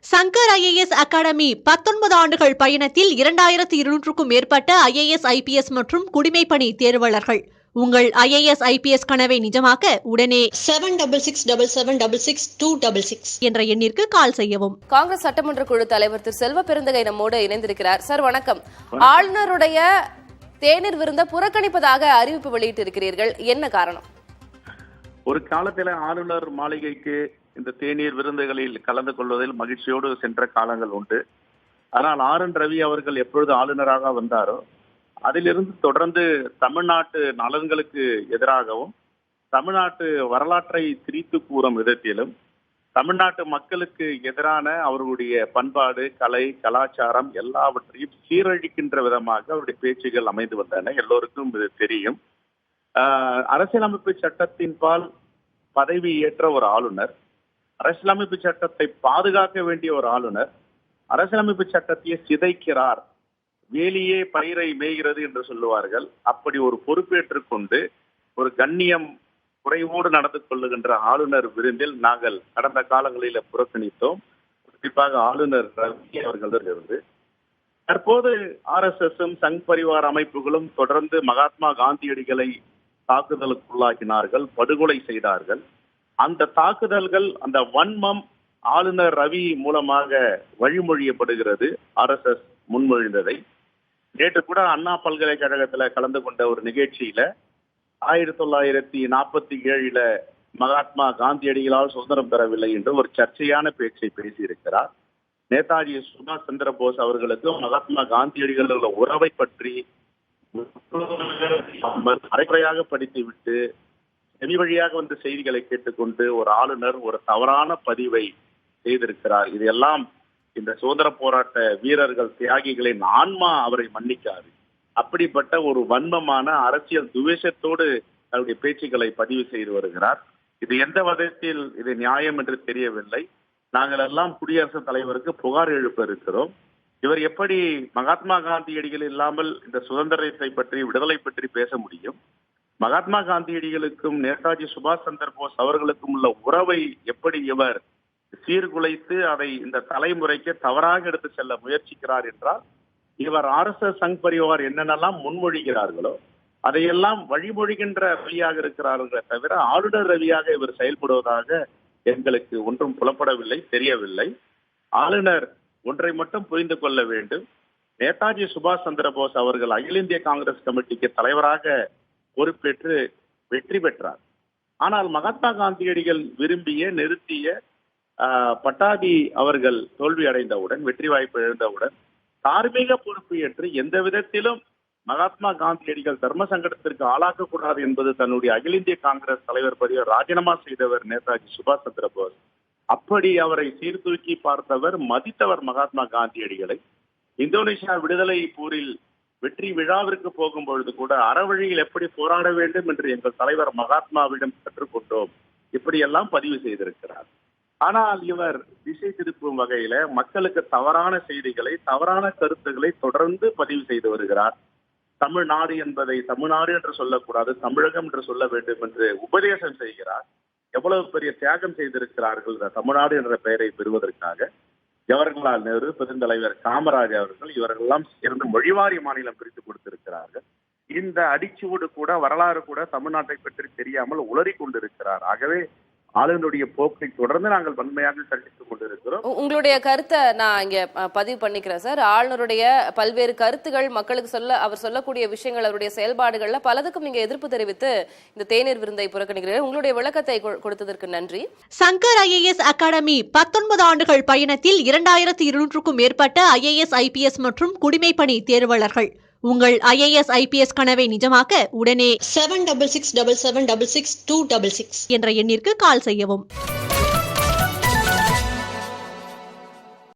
Shankar IAS academy 19 ஆண்டுகள் பயணத்தில் 2200க்கும் மேற்பட்ட IAS IPS மற்றும் குடிமைப்பணி தேர்வாளர்கள். உங்கள் IAS IPS கனவை நிஜமாக்க உடனே 7677666266 என்ற எண்ணிற்கு கால் செய்யவும். காங்கிரஸ் சட்டமன்ற குழு தலைவர் திரு செல்வ பெருந்தகை நம்மோடு இணைந்திருக்கிறார். சார் வணக்கம். ஆளுநருடைய தேநீர் விருந்த புறக்கணிப்பதாக அறிவிப்பு வெளியிட்டிருக்கிறீர்கள், என்ன காரணம்? ஒரு காலத்தில் ஆளுநர் மாளிகைக்கு இந்த தேநீர் விருந்துகளில் கலந்து கொள்வதில் மகிழ்ச்சியோடு சென்ற காலங்கள் உண்டு. ஆனால் RN ரவி அவர்கள் எப்பொழுது ஆளுநராக வந்தாரோ அதிலிருந்து தொடர்ந்து தமிழ்நாட்டு நலன்களுக்கு எதிராகவும் தமிழ்நாட்டு வரலாற்றை திரித்து கூறும் விதத்திலும் தமிழ்நாட்டு மக்களுக்கு எதிரான அவர்களுடைய பண்பாடு, கலை, கலாச்சாரம் எல்லாவற்றையும் சீரழிக்கின்ற விதமாக அவருடைய பேச்சுகள் அமைந்து வந்தன. எல்லோருக்கும் இது தெரியும். அரசியலமைப்பு சட்டத்தின் பால் பதவி ஏற்ற ஒரு ஆளுநர், அரசியலமைப்பு சட்டத்தை பாதுகாக்க வேண்டிய ஒரு ஆளுநர் அரசியலமைப்பு சட்டத்தையே சிதைக்கிறார், வேலியே பயிரை மேய்கிறது என்று சொல்லுவார்கள். அப்படி ஒரு பொறுப்பேற்றுக் கொண்டு ஒரு கண்ணியம் குறைவோடு நடந்து கொள்ளுகின்ற ஆளுநர் விருந்தில் நாங்கள் கடந்த காலங்களில் புறக்கணித்தோம். குறிப்பாக ஆளுநர் ரவி அவர்களிலிருந்து தற்போது RSSம் சங் பரிவார் அமைப்புகளும் தொடர்ந்து மகாத்மா காந்தியடிகளை தாக்குதலுக்குள்ளாக்கினார்கள், படுகொலை செய்தார்கள். அந்த தாக்குதல்கள், அந்த வன்மம் ஆளுநர் ரவி மூலமாக வழிமொழியப்படுகிறது. RSS முன்மொழிந்ததை நேற்று கூட அண்ணா பல்கலைக்கழகத்தில் கலந்து கொண்ட ஒரு நிகழ்ச்சியில 1947 மகாத்மா காந்தியடிகளால் சுதந்திரம் பெறவில்லை என்று ஒரு சர்ச்சையான பேச்சை பேசியிருக்கிறார். நேதாஜி சுபாஷ் சந்திர போஸ் அவர்களுக்கும் மகாத்மா காந்தியடிகளோட உறவை பற்றி அரைக்குறையாக படித்துவிட்டு செவி வழியாக வந்த செய்திகளை கேட்டுக்கொண்டு ஒரு ஆளுநர் ஒரு தவறான பதிவை செய்திருக்கிறார். இதெல்லாம் இந்த சுதந்திர போராட்ட வீரர்கள், தியாகிகளின் ஆன்மா அவரை மன்னிக்காது. அப்படிப்பட்ட ஒரு வன்மமான அரசியல் துவேஷத்தோடு அவருடைய பேச்சுக்களை பதிவு செய்து வருகிறார். இது எந்த விதத்தில் இது நியாயம் என்று தெரியவில்லை. நாங்கள் எல்லாம் குடியரசுத் தலைவருக்கு புகார் எழுப்ப இருக்கிறோம். இவர் எப்படி மகாத்மா காந்தியடிகள் இல்லாமல் இந்த சுதந்திரத்தை பற்றி, விடுதலை பற்றி பேச முடியும்? மகாத்மா காந்தியடிகளுக்கும் நேதாஜி சுபாஷ் சந்திர போஸ் அவர்களுக்கும் உள்ள உறவை எப்படி இவர் சீர்குலைத்து அதை இந்த தலைமுறைக்கு தவறாக எடுத்து செல்ல முயற்சிக்கிறார் என்றால், இவர் RSS சங் பரிவார் என்னென்னலாம் முன்மொழிகிறார்களோ அதையெல்லாம் வழிமொழிகின்ற ரவியாக இருக்கிறார்களே தவிர ஆளுநர் ரவியாக இவர் செயல்படுவதாக எங்களுக்கு ஒன்றும் புலப்படவில்லை, தெரியவில்லை. ஆளுநர் ஒன்றை மட்டும் புரிந்து கொள்ள வேண்டும். நேதாஜி சுபாஷ் சந்திர போஸ் அவர்கள் அகில இந்திய காங்கிரஸ் கமிட்டிக்கு தலைவராக பொறுப்பேற்று வெற்றி பெற்றார். ஆனால் மகாத்மா காந்தியடிகள் விரும்பிய, நிறுத்திய பட்டாபி அவர்கள் தோல்வி அடைந்தவுடன், வெற்றி வாய்ப்பு இழந்தவுடன் தார்மீக பொறுப்பு ஏற்று எந்த விதத்திலும் மகாத்மா காந்தியடிகள் தர்ம சங்கடத்திற்கு ஆளாக்கக்கூடாது என்பது தன்னுடைய அகில இந்திய காங்கிரஸ் தலைவர் பதவியை ராஜினாமா செய்தவர் நேதாஜி சுபாஷ் சந்திர போஸ். அப்படி அவரை சீர்தூக்கி பார்த்தவர், மதித்தவர் மகாத்மா காந்தியடிகளை. இந்தோனேஷியா விடுதலை போரில் வெற்றி விழாவிற்கு போகும் பொழுது கூட அறவழியில் எப்படி போராட வேண்டும் என்று எங்கள் தலைவர் மகாத்மாவிடம் கற்றுக்கொண்டோம், இப்படியெல்லாம் பதிவு செய்திருக்கிறார். ஆனால் இவர் திசை திருப்பும் வகையில மக்களுக்கு தவறான செய்திகளை, தவறான கருத்துக்களை தொடர்ந்து பதிவு செய்து வருகிறார். தமிழ்நாடு என்பதை தமிழ்நாடு என்று சொல்லக்கூடாது, தமிழகம் என்று சொல்ல வேண்டும் என்று உபதேசம் செய்கிறார். எவ்வளவு பெரிய தியாகம் செய்திருக்கிறார்கள் இந்த தமிழ்நாடு என்ற பெயரை பெறுவதற்காக. ஜவஹர்லால் நேரு, பெருந்தலைவர் காமராஜர் அவர்கள், இவர்களெல்லாம் சேர்ந்து மொழிவாரி மாநிலம் பிரித்து கொடுத்திருக்கிறார்கள். இந்த அடிச்சுவடு கூட, வரலாறு கூட தமிழ்நாட்டை பற்றி தெரியாமல் உளறி கொண்டிருக்கிறார். ஆகவே ஆளுநருடைய போக்கை தொடர்ந்து நாங்கள் வன்மையாக கண்டித்துக் கொண்டிருக்கிறோம். உங்களுடைய கருத்தை நான் இங்க பதிவு பண்ணிக்கிறேன் சார். ஆளுநருடைய பல்வேறு கருத்துகள், மக்களுக்கு அவர் சொல்லக்கூடிய விஷயங்கள், அவருடைய செயல்பாடுகள்ல பலதுக்கும் நீங்க எதிர்ப்பு தெரிவித்து இந்த தேநீர் விருந்தை புறக்கணிக்கிறீர்கள். உங்களுடைய விளக்கத்தை கொடுத்ததற்கு நன்றி. சங்கர் IAS அகாடமி 19 ஆண்டுகள் பயணத்தில் 2200க்கும் மேற்பட்ட IAS IPS மற்றும் குடிமைப்பணி தேர்வாளர்கள். உங்கள் IAS IPS கனவை நிஜமாக்க உடனே 7677666266 என்ற எண்ணிற்கு கால் செய்யவும்.